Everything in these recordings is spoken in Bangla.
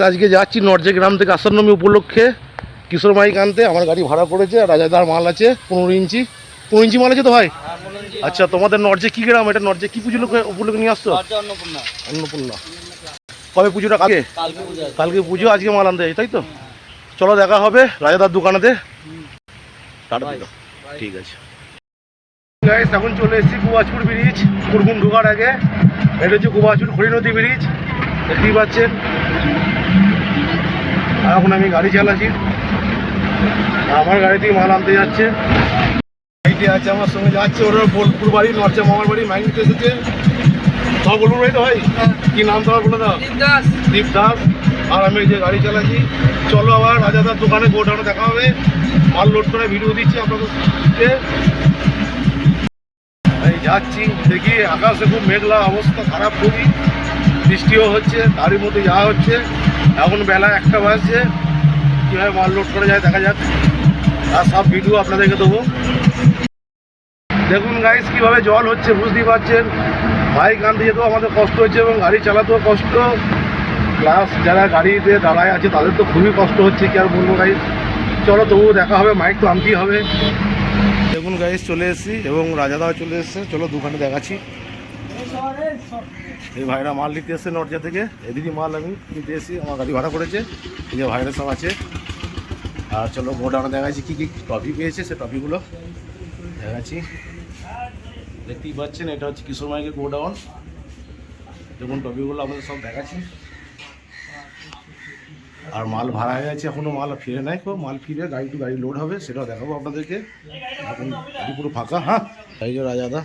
আজকে যাচ্ছি নরজে গ্রাম থেকে আসান্নমী উপলক্ষে কিশোর মাইক আনতে। আমার গাড়ি ভাড়া করেছে, রাজাদার মাল আছে 15 ইঞ্চি। 15 ইঞ্চি মাল আছে তো ভাই? আচ্ছা, তোমাদের নরজে কি গ্রাম? এটা নরজে কি পুজো উপলক্ষে নিয়ে আসছো? অন্নপূর্ণা। কবে পুজোটা? কালকে পুজো, আজকে মাল আনতে যাই, তাই তো? চলো দেখা হবে রাজাদার দোকানেতে। টাটা দিল, ঠিক আছে। এখন চলে এসেছি গোবাজপুর ব্রিজ, কুরগুম ঢোকার আগে। এটা হচ্ছে গোবাজপুর খড়িনদী ব্রিজ, দেখতেই পাচ্ছেন। এখন আমি গাড়ি চালাচ্ছি, আমার গাড়ি থেকে মাল আনতে যাচ্ছে। গাড়িটি আছে আমার সঙ্গে যাচ্ছে, ওরা বোলপুর বাড়ি, নরচা মামার বাড়ি, মাইন নিতে এসেছে। তোমার বোলপুর বাড়ি তো ভাই? কি নাম তোমার বলে দাও? দীপ দাস। আর আমি যে গাড়ি চালাচ্ছি। চলো আবার রাজাদার দোকানে গোডাউনে দেখা হবে। মাল লোড করে ভিডিও দিচ্ছি আপনাদেরকে। যাচ্ছি, দেখি আকাশে খুব মেঘলা অবস্থা, খারাপ খুবই, বৃষ্টিও হচ্ছে, তারই মধ্যে যাওয়া হচ্ছে। এখন বেলা 1টা বাজছে, কীভাবে মাল লোড করে যায় দেখা যাক, আর সব ভিডিও আপনাদেরকে দেবো। দেখুন গাইস কীভাবে জল হচ্ছে, বুঝতেই পারছেন। বাইক আনতে যেতেও আমাদের কষ্ট হচ্ছে এবং গাড়ি চালাতেও কষ্ট, প্লাস যারা গাড়িতে দাঁড়ায় আছে তাদের তো খুবই কষ্ট হচ্ছে, কি আর বলবো গাইস। চলো তবুও দেখা হবে, মাইক তো আনতেই হবে। দেখুন গাইস চলে এসেছি এবং রাজাদাও চলে এসেছে, চলো দোকানে দেখাচ্ছি। এই ভাইরা মাল নিতে এসছে নরজা থেকে, এদিকে মাল আমি নিতে এসেছি, আমার গাড়ি ভাড়া করেছে। এই যে ভাইরা সব আছে। আর চলো গোডাউনে দেখাচ্ছি কী কী ট্রফি পেয়েছে, সে ট্রফিগুলো দেখাচ্ছি। দেখতেই পাচ্ছেন এটা হচ্ছে কিশোর মাইকের গোডাউন। দেখুন ট্রফিগুলো আমাদের সব দেখাচ্ছি। আর মাল ভাড়া হয়ে গেছে, এখনও মাল ফিরে নাই, তো মাল ফিরে গাড়ি লোড হবে, সেটাও দেখাবো আপনাদেরকে। এখন গাড়ি পুরো ফাঁকা। হ্যাঁ, এই যে রাজাদা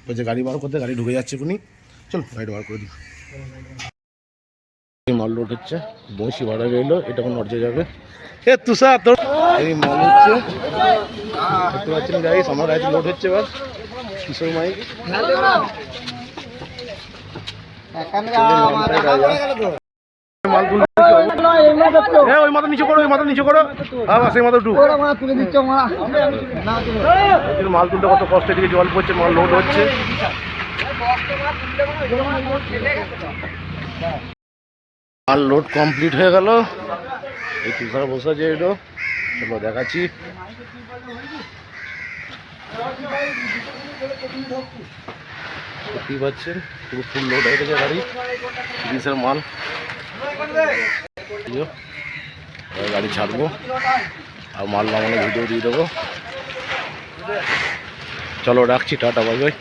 বলছে গাড়ি বার করতে, গাড়ি ঢুকে যাচ্ছে এখনই। চলো গাড়ি বার করে দিই। মাল লোড হচ্ছে, বঁশি ভাড়া গেলো, এটা এখন নরজে যাবে। এ তুষার তোর এই মাল হচ্ছে, দেখতে পাচ্ছেন গাড়ি আমার গাড়ি লোড হচ্ছে। এবার কিশোর মাইক মাল তুলে ওই মাথা নিচে করো, ওই মাথা নিচে করো। হ্যাঁ সেই মাথা উঠু, মাল তুলতে কত কষ্ট, দিকে জল পড়ছে, মাল লোড হচ্ছে। মাল লোড কমপ্লিট হয়ে গেল। এই তুষার বসে আছে, এটা চলো দেখাচ্ছি। দেখতেই পাচ্ছেন পুরো ফুল লোড হয়ে গেছে গাড়ি, 30-এর মাল। গাড়ি ছাড়বো আর মাল নামানো ভিডিও দিয়ে দেবো। চলো রাখছি, টাটা বাই বাই।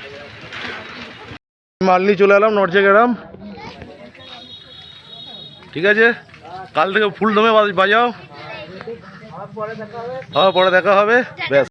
মাল নিয়ে চলে এলাম নরজে গ্রাম, ঠিক আছে। কাল থেকে ফুল দমে বাজাও, হ্যাঁ পরে দেখা হবে, ব্যাস।